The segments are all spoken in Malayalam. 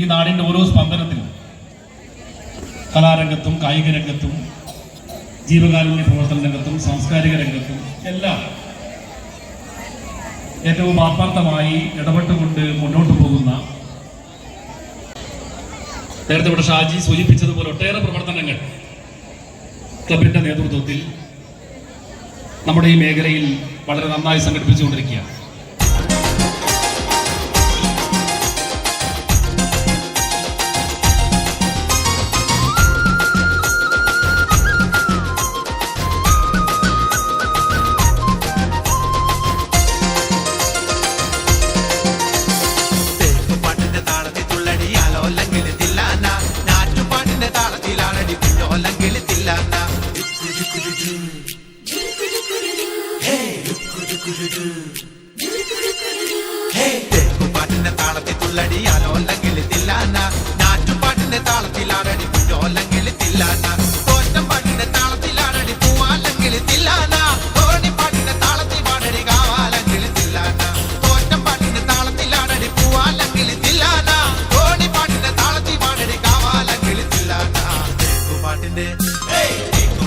ഈ നാടിൻ്റെ ഓരോ സ്പന്ദനത്തിലും കലാരംഗത്തും കായിക രംഗത്തും ജീവകാരുണ്യ പ്രവർത്തന രംഗത്തും സാംസ്കാരിക രംഗത്തും എല്ലാം ഏറ്റവും ആത്മാർത്ഥമായി ഇടപെട്ടുകൊണ്ട് മുന്നോട്ട് പോകുന്ന, നേരത്തെ ഇവിടെ ഷാജി സൂചിപ്പിച്ചതുപോലെ ഒട്ടേറെ പ്രവർത്തനങ്ങൾ ക്ലബിന്റെ നേതൃത്വത്തിൽ നമ്മുടെ ഈ മേഖലയിൽ വളരെ നന്നായി സംഘടിപ്പിച്ചുകൊണ്ടിരിക്കുകയാണ്. പാട്ടിന്റെ താളത്തിൽ തുള്ളടിയാലോ അല്ലെങ്കിൽ തില്ലാന, നാറ്റുപാട്ടിന്റെ താളത്തിലാടടി കുഞ്ഞോ അല്ലെങ്കിൽ തില്ലാന, തോറ്റം പാട്ടിന്റെ താളത്തിലാടടി പൂവാല്ലെങ്കിൽ തില്ലാന, തോണിപ്പാട്ടിന്റെ താളത്തിൽ പാടടി കാവാലെങ്കിൽ തില്ലാന, തോറ്റം പാട്ടിന്റെ താളത്തിലാടടി പൂവാല്ലെങ്കിൽ തില്ലാന, തോണിപ്പാട്ടിന്റെ താളത്തിൽ പാടടി കാവാലെങ്കിൽ തില്ലാന.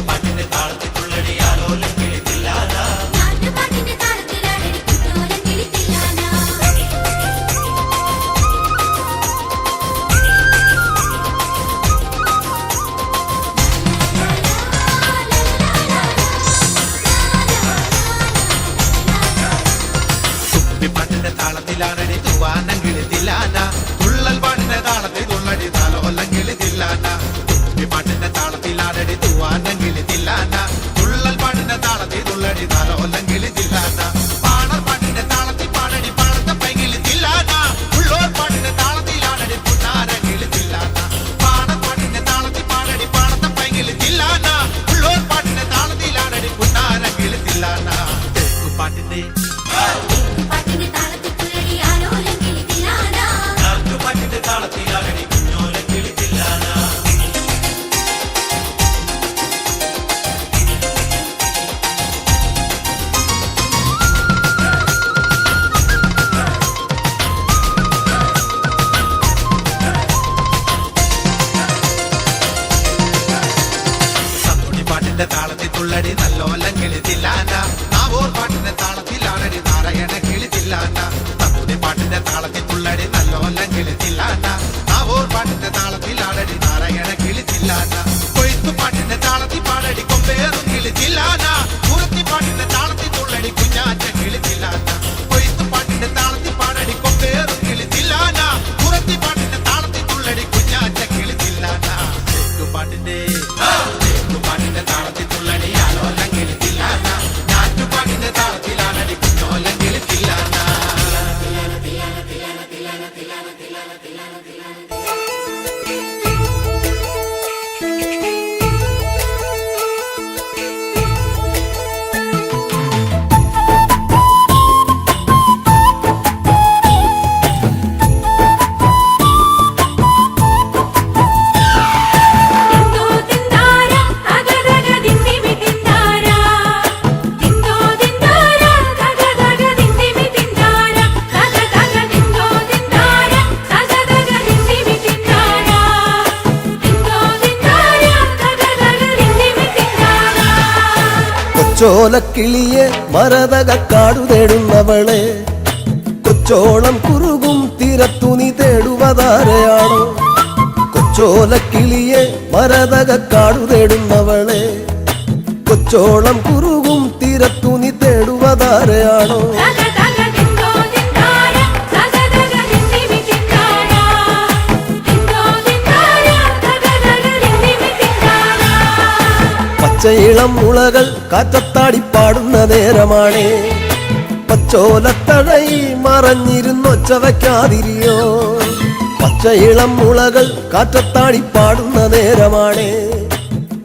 പാട്ടിന്റെ താളത്തിൽ തുള്ളടിയാലോ അല്ലെങ്കിൽ തില്ലാന. പാട്ടിന്റെ താളത്തിലാണടി തൂവാനെങ്കിൽ തില്ലാന, തുള്ളൽ പാട്ടിന്റെ താളത്തിൽ തുള്ളടി താലോ അല്ലെങ്കിൽ തില്ലാന. പാട്ടിന്റെ താളത്തിലാണടി തൂവാനെങ്കിൽ തില്ലാന, തുള്ളൽ പാട്ടിന്റെ താളത്തിൽ തുള്ളടി താലോ അല്ലെങ്കിൽ തില്ലാന. പാണർ പാട്ടിന്റെ താളത്തിൽ പാടടി പാടത്തെ പൈകിൽ തില്ലാന, ഉള്ളോർ പാട്ടിന്റെ താളത്തിലാണടി പുന്നാരെങ്കിൽ തില്ലാന. പാണർ പാട്ടിന്റെ താളത്തിൽ പാടടി പാടത്തെ പൈകിൽ തില്ലാന, ഉള്ളോർ പാട്ടിന്റെ താളത്തിലാണടി പുന്നാരെങ്കിൽ തില്ലാന. പാട്ടിന്റെ താളത്തിലാണടി കുഞ്ഞോലെങ്കിൽ തില്ലാന. പാട്ടിന്റെ താളത്തിൽ തുള്ളടി നല്ലോല്ലെങ്കിൽ തില്ലാന, നാവോർ പാട്ടിന്റെ താളത്തിലാണടി നാരായണ കിളി തില്ലാന. തമ്പുടി പാട്ടിന്റെ താളത്തിൽ തുള്ളടി നല്ലോല്ലെങ്കിൽ തില്ലാന, നാവോർ പാട്ടിന്റെ താളത്തിലാണടി നാരായണ കിളി തില്ലാന. കൊയ്ത്തു പാട്ടിന്റെ താളത്തിൽ പാടടി കൊമ്പേറും കിളി തില്ലാന, കുറത്തി പാട്ടിന്റെ താളത്തിൽ തുള്ളടി കുഞ്ഞാറ്റ കിളി തില്ലാന. കൊയ്ത്തു പാട്ടിന്റെ താളത്തിൽ പാടടി കൊമ്പേറും കിളി തില്ലാന, കുറത്തി പാട്ടിന്റെ താളത്തിൽ തുള്ളടി കുഞ്ഞാറ്റ കിളി തില്ലാന. പാട്ടിന്റെ താളത്തിൽ തുള്ളടിയാലോ അല്ലെങ്കിൽ തില്ലാന, നാറ്റുപാട്ടിന്റെ താളത്തിലാണടി കുഞ്ഞോല്ലെങ്കിൽ തില്ലാന. കൊച്ചോലക്കിളിയെ മരതകക്കാടു തേടുന്നവളെ, കൊച്ചോളം കുറുകും തീരത്തു നീ തേടുവതാരെയാണോ? കൊച്ചോലക്കിളിയെ മരതകക്കാടു തേടുന്നവളെ, കൊച്ചോളം കുറുകും തീരത്തു നീ തേടുവതാരെയാണോ? പച്ചയിളം മുളകൾ കാറ്റത്താടി പാടുന്ന നേരമാണേ, പച്ചോലത്തഴയി മറഞ്ഞിരുന്നൊച്ച വയ്ക്കാതിരിയോ. പച്ചയിളം മുളകൾ കാറ്റത്താടി പാടുന്ന നേരമാണേ,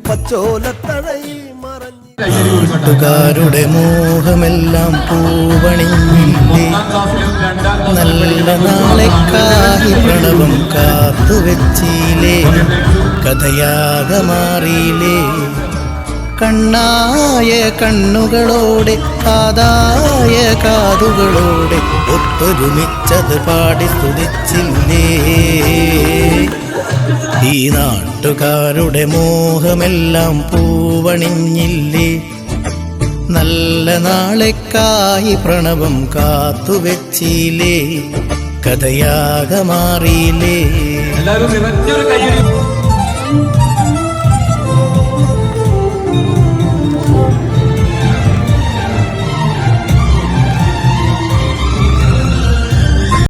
പച്ചോലത്തഴയി മറഞ്ഞിരുന്നുകാരുടെ മോഹമെല്ലാം പൂവണിഞ്ഞില്ലേ, നല്ല നാളെക്കായി പ്രണവം കാത്തുവെച്ചില്ലേ, കഥയാകെ മാറിയില്ലേ. കണ്ണായ കണ്ണുകളോടെ കാതായ കാതുകളോടെ ഒത്തു ഒരുമിച്ചത് പാടി സ്തുതിച്ചില്ലേ. ഈ നാട്ടുകാരുടെ മോഹമെല്ലാം പൂവണിഞ്ഞില്ലേ. നല്ല നാളേക്കായി പ്രണവം കാത്തുവെച്ചില്ലേ. കഥയാകെ മാറിയില്ലേ. എല്ലാവരും നിറഞ്ഞൊരു കയ്യടി.